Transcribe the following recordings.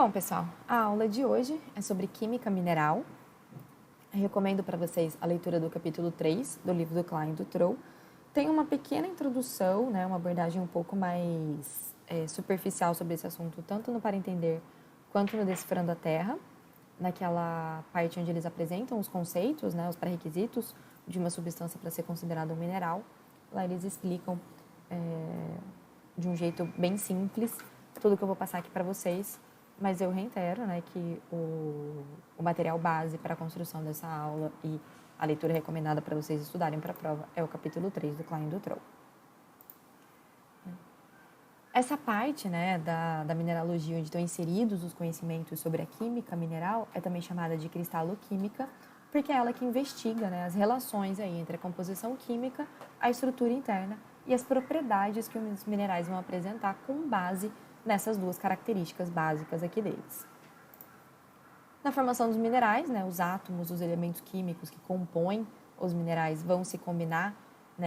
Bom, pessoal, a aula de hoje é sobre química mineral. Eu recomendo para vocês a leitura do capítulo 3 do livro do Klein e do Troll. Tem uma pequena introdução, uma abordagem um pouco mais superficial sobre esse assunto, tanto no Para Entender quanto no Decifrando a Terra, naquela parte onde eles apresentam os conceitos, os pré-requisitos de uma substância para ser considerada um mineral. Lá eles explicam de um jeito bem simples tudo que eu vou passar aqui para vocês. Mas eu reitero que o material base para a construção dessa aula e a leitura recomendada para vocês estudarem para a prova é o capítulo 3 do Klein e do Troll. Essa parte da mineralogia, onde estão inseridos os conhecimentos sobre a química mineral, é também chamada de cristaloquímica, porque é ela que investiga as relações aí entre a composição química, a estrutura interna e as propriedades que os minerais vão apresentar com base nessas duas características básicas aqui deles. Na formação dos minerais, os átomos, os elementos químicos que compõem os minerais vão se combinar,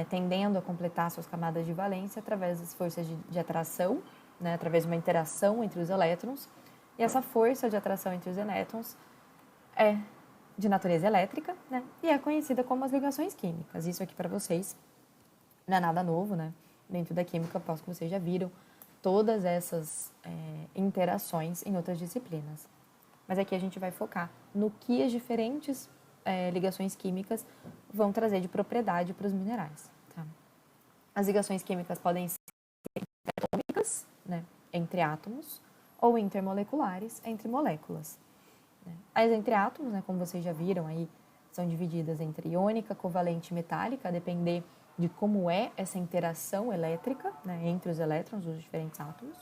tendendo a completar suas camadas de valência através das forças de atração, através de uma interação entre os elétrons. E essa força de atração entre os elétrons é de natureza elétrica, e é conhecida como as ligações químicas. Isso aqui para vocês não é nada novo, Dentro da química, aposto que vocês já viram todas essas interações em outras disciplinas. Mas aqui a gente vai focar no que as diferentes ligações químicas vão trazer de propriedade para os minerais. Tá? As ligações químicas podem ser atômicas, entre átomos, ou intermoleculares, entre moléculas. As entre átomos, como vocês já viram, aí, são divididas entre iônica, covalente e metálica, a depender de como é essa interação elétrica entre os elétrons dos diferentes átomos.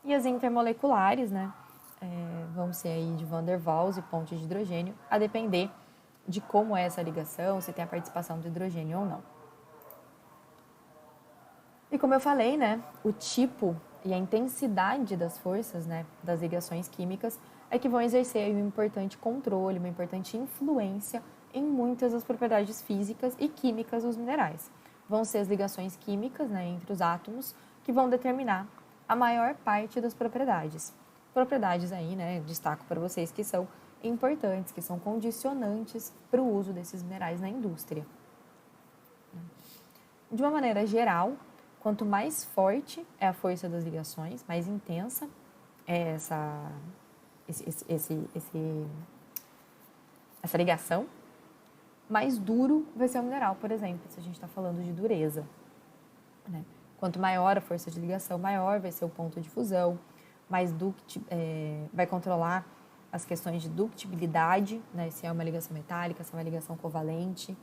E as intermoleculares vão ser aí de Van der Waals e pontes de hidrogênio, a depender de como é essa ligação, se tem a participação do hidrogênio ou não. E como eu falei, o tipo e a intensidade das forças das ligações químicas é que vão exercer um importante controle, uma importante influência em muitas das propriedades físicas e químicas dos minerais. Vão ser as ligações químicas entre os átomos que vão determinar a maior parte das propriedades. Propriedades aí, destaco para vocês que são importantes, que são condicionantes para o uso desses minerais na indústria. De uma maneira geral, quanto mais forte é a força das ligações, mais intensa é essa ligação, mais duro vai ser o mineral, por exemplo, se a gente está falando de dureza. Quanto maior a força de ligação, maior vai ser o ponto de fusão, mais vai controlar as questões de ductibilidade, se é uma ligação metálica, se é uma ligação covalente,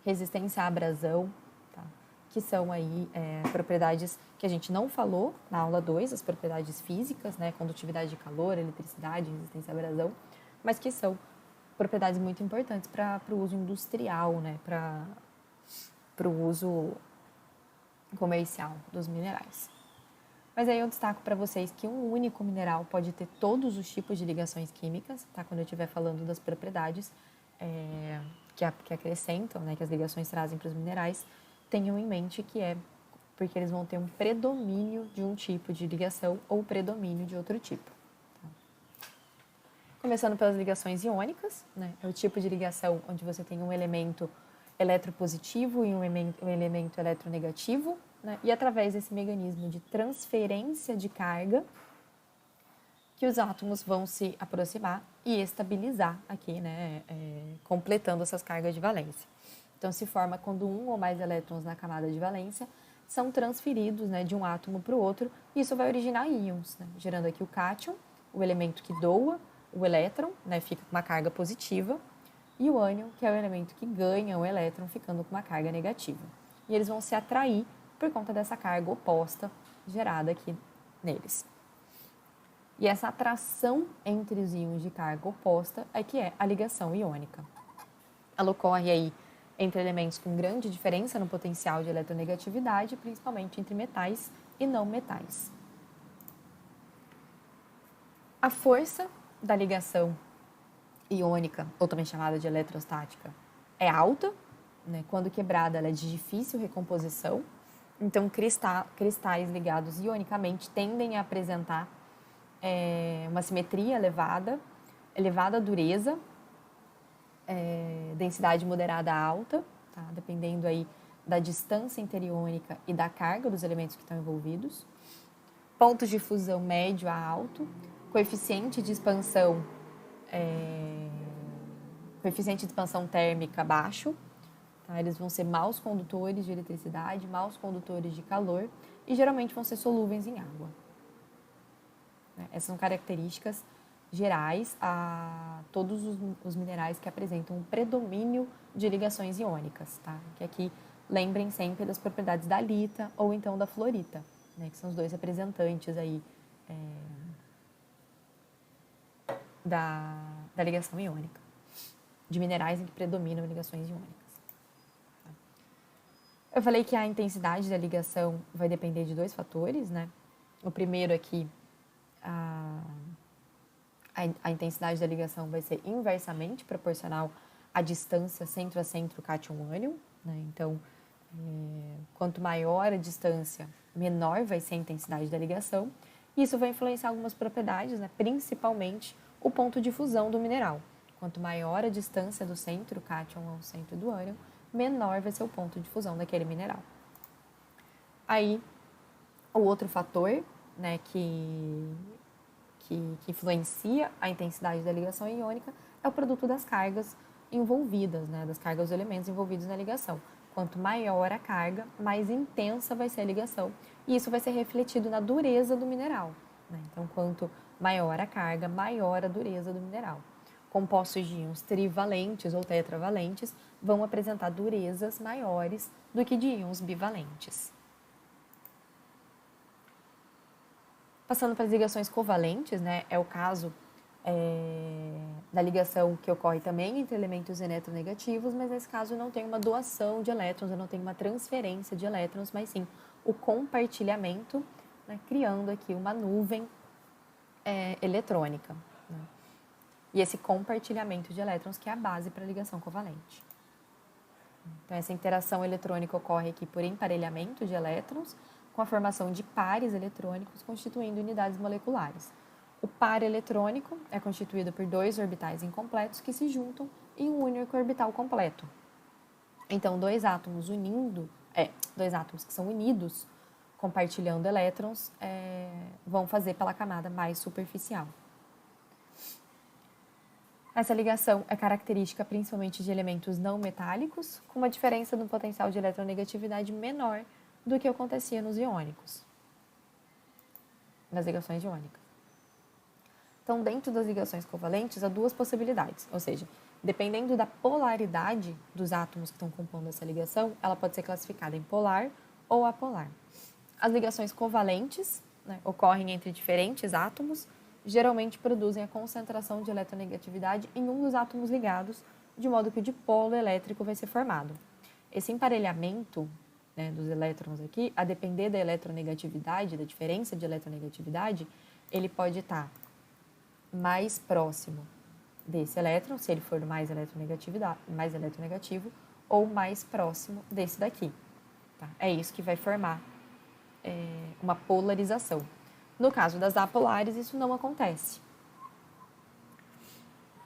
resistência à abrasão, tá? Que são aí propriedades que a gente não falou na aula 2, as propriedades físicas, condutividade de calor, eletricidade, resistência à abrasão, mas que são propriedades muito importantes para o uso industrial, para o uso comercial dos minerais. Mas aí eu destaco para vocês que um único mineral pode ter todos os tipos de ligações químicas, tá? Quando eu estiver falando das propriedades que acrescentam, que as ligações trazem para os minerais, tenham em mente que é porque eles vão ter um predomínio de um tipo de ligação ou predomínio de outro tipo. Começando pelas ligações iônicas, é o tipo de ligação onde você tem um elemento eletropositivo e um elemento eletronegativo, e através desse mecanismo de transferência de carga, que os átomos vão se aproximar e estabilizar aqui, completando essas cargas de valência. Então, se forma quando um ou mais elétrons na camada de valência são transferidos de um átomo para o outro, e isso vai originar íons, gerando aqui o cátion, o elemento que doa o elétron, fica com uma carga positiva, e o ânion, que é o elemento que ganha o elétron, ficando com uma carga negativa. E eles vão se atrair por conta dessa carga oposta gerada aqui neles. E essa atração entre os íons de carga oposta é que é a ligação iônica. Ela ocorre aí entre elementos com grande diferença no potencial de eletronegatividade, principalmente entre metais e não metais. A força da ligação iônica, ou também chamada de eletrostática, é alta, quando quebrada ela é de difícil recomposição, então cristais ligados ionicamente tendem a apresentar uma simetria elevada, elevada dureza, densidade moderada a alta, tá? Dependendo aí da distância interiônica e da carga dos elementos que estão envolvidos. Pontos de fusão médio a alto, coeficiente de expansão térmica baixo, tá? Eles vão ser maus condutores de eletricidade, maus condutores de calor e geralmente vão ser solúveis em água. Essas são características gerais a todos os minerais que apresentam um predomínio de ligações iônicas, tá? Que aqui lembrem sempre das propriedades da lita ou então da fluorita, né? Que são os dois representantes aí da ligação iônica, de minerais em que predominam ligações iônicas. Tá? Eu falei que a intensidade da ligação vai depender de dois fatores, né? O primeiro aqui, a intensidade da ligação vai ser inversamente proporcional à distância centro a centro cátion-ânion, né? Então, quanto maior a distância, menor vai ser a intensidade da ligação. E isso vai influenciar algumas propriedades, né? Principalmente o ponto de fusão do mineral. Quanto maior a distância do centro cátion ao centro do ânion, menor vai ser o ponto de fusão daquele mineral. Aí, o outro fator, né, que influencia a intensidade da ligação iônica é o produto das cargas envolvidas, né, das cargas dos elementos envolvidos na ligação. Quanto maior a carga, mais intensa vai ser a ligação. E isso vai ser refletido na dureza do mineral, né? Então, quanto maior a carga, maior a dureza do mineral. Compostos de íons trivalentes ou tetravalentes vão apresentar durezas maiores do que de íons bivalentes. Passando para as ligações covalentes, né, é o caso da ligação que ocorre também entre elementos eletronegativos, mas nesse caso não tem uma doação de elétrons, não tem uma transferência de elétrons, mas sim o compartilhamento, né, criando aqui uma nuvem eletrônica. Né? E esse compartilhamento de elétrons que é a base para a ligação covalente. Então, essa interação eletrônica ocorre aqui por emparelhamento de elétrons, com a formação de pares eletrônicos constituindo unidades moleculares. O par eletrônico é constituído por dois orbitais incompletos que se juntam em um único orbital completo. Então, dois átomos que são unidos, compartilhando elétrons, vão fazer pela camada mais superficial. Essa ligação é característica principalmente de elementos não metálicos, com uma diferença no potencial de eletronegatividade menor do que acontecia nos iônicos, nas ligações iônicas. Então, dentro das ligações covalentes, há duas possibilidades, ou seja, dependendo da polaridade dos átomos que estão compondo essa ligação, ela pode ser classificada em polar ou apolar. As ligações covalentes, né, ocorrem entre diferentes átomos, geralmente produzem a concentração de eletronegatividade em um dos átomos ligados, de modo que o dipolo elétrico vai ser formado. Esse emparelhamento, né, dos elétrons aqui, a depender da eletronegatividade, da diferença de eletronegatividade, ele pode estar mais próximo desse elétron, se ele for mais eletronegativo, ou mais próximo desse daqui. Tá? É isso que vai formar uma polarização. No caso das apolares, isso não acontece.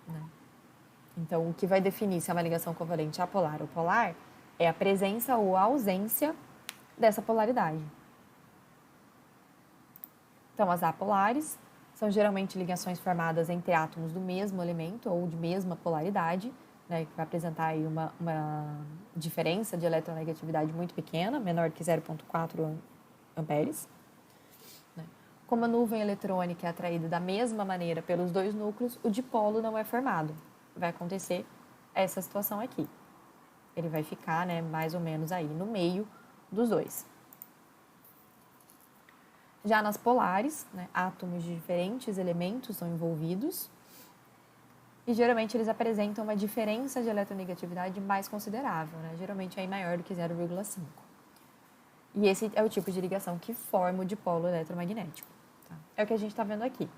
Né? Então, o que vai definir se é uma ligação covalente apolar ou polar é a presença ou a ausência dessa polaridade. Então, as apolares são geralmente ligações formadas entre átomos do mesmo elemento ou de mesma polaridade, né, que vai apresentar aí uma diferença de eletronegatividade muito pequena, menor que 0,4 amperes. Né. Como a nuvem eletrônica é atraída da mesma maneira pelos dois núcleos, o dipolo não é formado. Vai acontecer essa situação aqui. Ele vai ficar, né, mais ou menos aí no meio dos dois. Já nas polares, né, átomos de diferentes elementos são envolvidos e geralmente eles apresentam uma diferença de eletronegatividade mais considerável, né, geralmente aí maior do que 0,5. E esse é o tipo de ligação que forma o dipolo eletromagnético. Tá? É o que a gente está vendo aqui.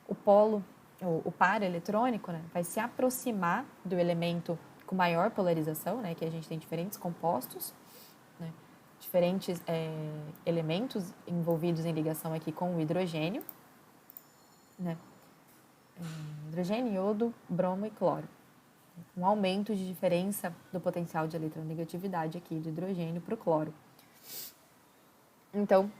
O par eletrônico, né, vai se aproximar do elemento com maior polarização, né, que a gente tem diferentes compostos, né, diferentes elementos envolvidos em ligação aqui com o hidrogênio. né? Hidrogênio, iodo, bromo e cloro. Um aumento de diferença do potencial de eletronegatividade aqui do hidrogênio para o cloro. Então,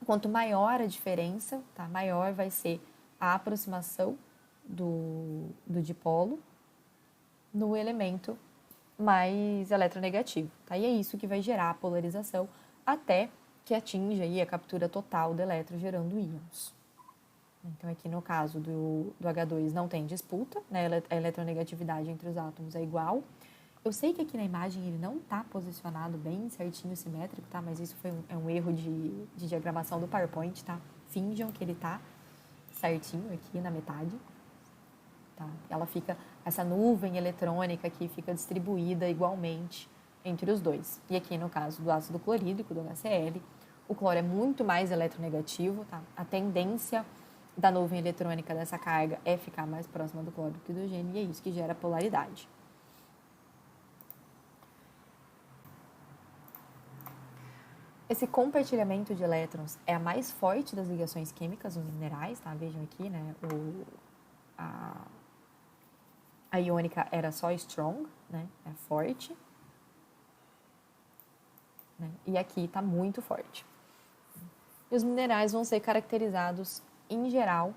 quanto maior a diferença, tá? Maior vai ser a aproximação do dipolo no elemento mais eletronegativo. Tá? E é isso que vai gerar a polarização até que atinja aí a captura total do elétron, gerando íons. Então, aqui no caso do H2 não tem disputa, né? A eletronegatividade entre os átomos é igual. Eu sei que aqui na imagem ele não está posicionado bem certinho, simétrico, tá? Mas isso é um erro de diagramação do PowerPoint, tá? Finjam que ele está certinho aqui na metade. Tá? Essa nuvem eletrônica aqui fica distribuída igualmente entre os dois. E aqui no caso do ácido clorídrico, do HCl, o cloro é muito mais eletronegativo, tá? A tendência da nuvem eletrônica dessa carga é ficar mais próxima do cloro do que do hidrogênio, e é isso que gera polaridade. Esse compartilhamento de elétrons é a mais forte das ligações químicas nos minerais, tá? Vejam aqui, né? A iônica era só strong, né? É forte. Né? E aqui está muito forte. E os minerais vão ser caracterizados, em geral,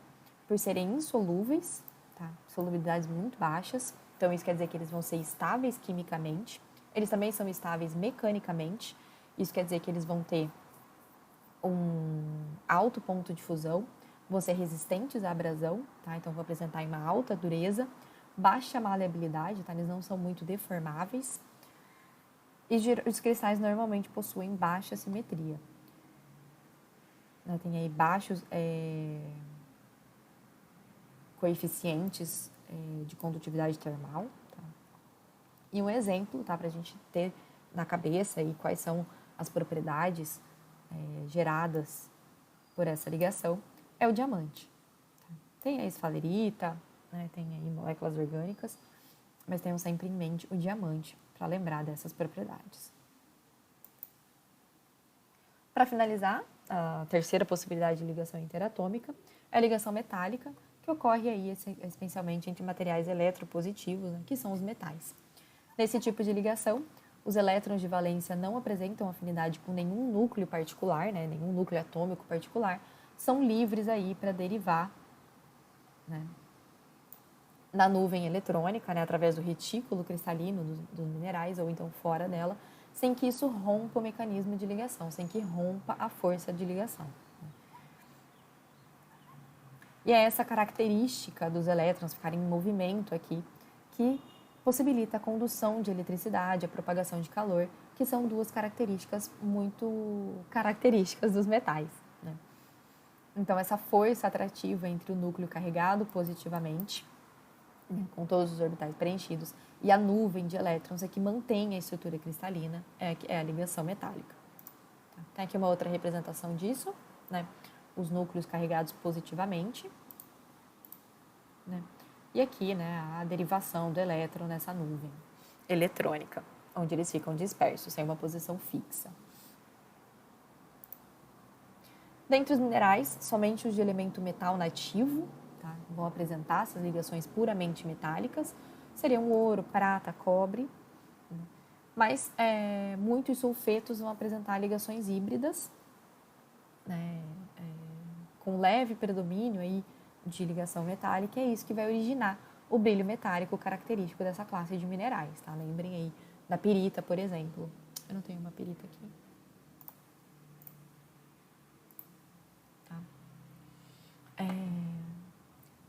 por serem insolúveis, tá? Solubilidades muito baixas. Então, isso quer dizer que eles vão ser estáveis quimicamente. Eles também são estáveis mecanicamente. Isso quer dizer que eles vão ter um alto ponto de fusão, vão ser resistentes à abrasão, tá? Então, vão apresentar uma alta dureza, baixa maleabilidade, tá? Eles não são muito deformáveis. E os cristais normalmente possuem baixa simetria. Tem aí baixos coeficientes de condutividade termal. Tá? E um exemplo, tá, para a gente ter na cabeça aí quais são as propriedades geradas por essa ligação, é o diamante. Tá? Tem a esfalerita, né, tem aí moléculas orgânicas, mas tenham sempre em mente o diamante para lembrar dessas propriedades. Para finalizar, a terceira possibilidade de ligação interatômica é a ligação metálica, que ocorre aí especialmente entre materiais eletropositivos, né, que são os metais. Nesse tipo de ligação, os elétrons de valência não apresentam afinidade com nenhum núcleo particular, né, nenhum núcleo atômico particular, são livres aí para derivar, né, na nuvem eletrônica, né, através do retículo cristalino dos minerais ou então fora dela, sem que isso rompa o mecanismo de ligação, sem que rompa a força de ligação. E é essa característica dos elétrons ficarem em movimento aqui que possibilita a condução de eletricidade, a propagação de calor, que são duas características muito características dos metais. Né? Então, essa força atrativa entre o núcleo carregado positivamente, com todos os orbitais preenchidos, e a nuvem de elétrons é que mantém a estrutura cristalina, é a ligação metálica. Tem aqui uma outra representação disso, né? Os núcleos carregados positivamente, né? E aqui, né, a derivação do elétron nessa nuvem eletrônica, onde eles ficam dispersos, sem uma posição fixa. Dentre os minerais, somente os de elemento metal nativo, tá, vão apresentar essas ligações puramente metálicas, seriam ouro, prata, cobre, né? Mas muitos sulfetos vão apresentar ligações híbridas, né, com leve predomínio aí de ligação metálica, e é isso que vai originar o brilho metálico característico dessa classe de minerais. Tá? Lembrem aí da pirita, por exemplo. Eu não tenho uma pirita aqui. Tá?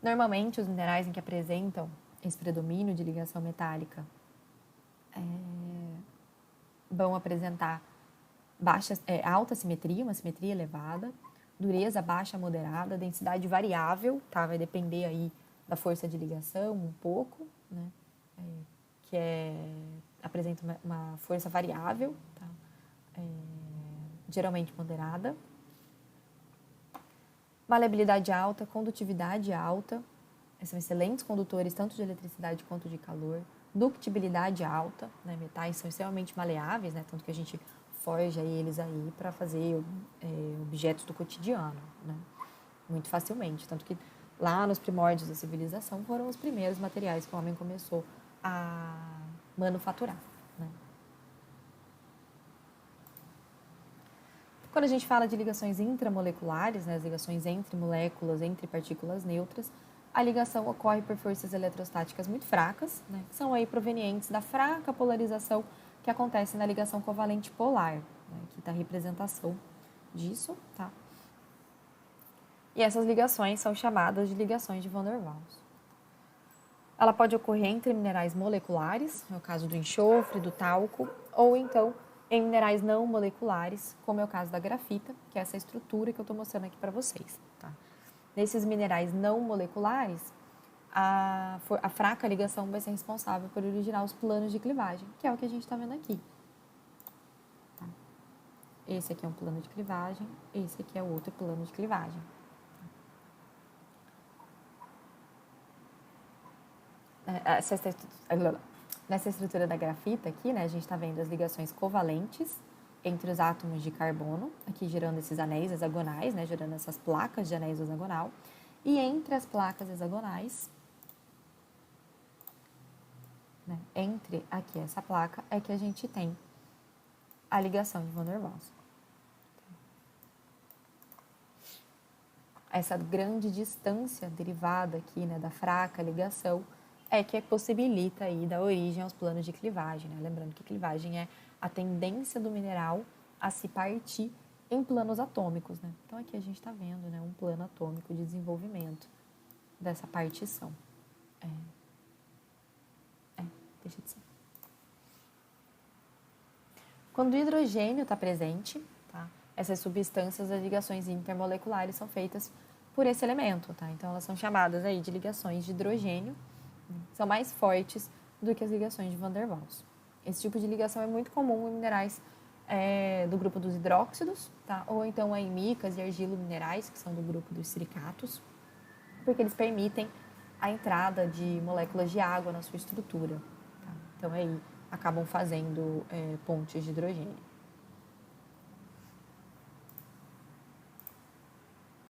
Normalmente, os minerais em que apresentam esse predomínio de ligação metálica vão apresentar alta simetria, uma simetria elevada, dureza baixa moderada, densidade variável, tá? Vai depender aí da força de ligação um pouco, né? Apresenta uma força variável, tá? Geralmente moderada. Maleabilidade alta, condutividade alta, são excelentes condutores tanto de eletricidade quanto de calor. Ductibilidade alta, né? Metais são extremamente maleáveis, né? Tanto que a gente forja eles aí para fazer objetos do cotidiano, né? Muito facilmente. Tanto que lá nos primórdios da civilização, foram os primeiros materiais que o homem começou a manufaturar, né? Quando a gente fala de ligações intramoleculares, né, as ligações entre moléculas, entre partículas neutras, a ligação ocorre por forças eletrostáticas muito fracas, né, que são aí provenientes da fraca polarização que acontece na ligação covalente polar, né, aqui está a representação disso, tá? E essas ligações são chamadas de ligações de Van der Waals. Ela pode ocorrer entre minerais moleculares, no caso do enxofre, do talco, ou então em minerais não moleculares, como é o caso da grafita, que é essa estrutura que eu estou mostrando aqui para vocês. Tá? Nesses minerais não moleculares, a fraca ligação vai ser responsável por originar os planos de clivagem, que é o que a gente está vendo aqui. Tá? Esse aqui é um plano de clivagem, esse aqui é outro plano de clivagem. Nessa estrutura da grafita aqui, né, a gente está vendo as ligações covalentes entre os átomos de carbono, aqui gerando esses anéis hexagonais, né, gerando essas placas de anéis hexagonal. E entre as placas hexagonais, né, entre aqui essa placa, é que a gente tem a ligação de Van der Waals. Essa grande distância derivada aqui, né, da fraca ligação, é que possibilita aí dar origem aos planos de clivagem, né? Lembrando que clivagem é a tendência do mineral a se partir em planos atômicos, né? Então aqui a gente está vendo, né, um plano atômico de desenvolvimento dessa partição. Deixa de ser. Quando o hidrogênio está presente, tá? Essas substâncias, as ligações intermoleculares são feitas por esse elemento, tá? Então elas são chamadas aí de ligações de hidrogênio, são mais fortes do que as ligações de Van der Waals. Esse tipo de ligação é muito comum em minerais do grupo dos hidróxidos, tá? Ou então em micas e argilo-minerais, que são do grupo dos silicatos, porque eles permitem a entrada de moléculas de água na sua estrutura. Tá? Então aí acabam fazendo pontes de hidrogênio.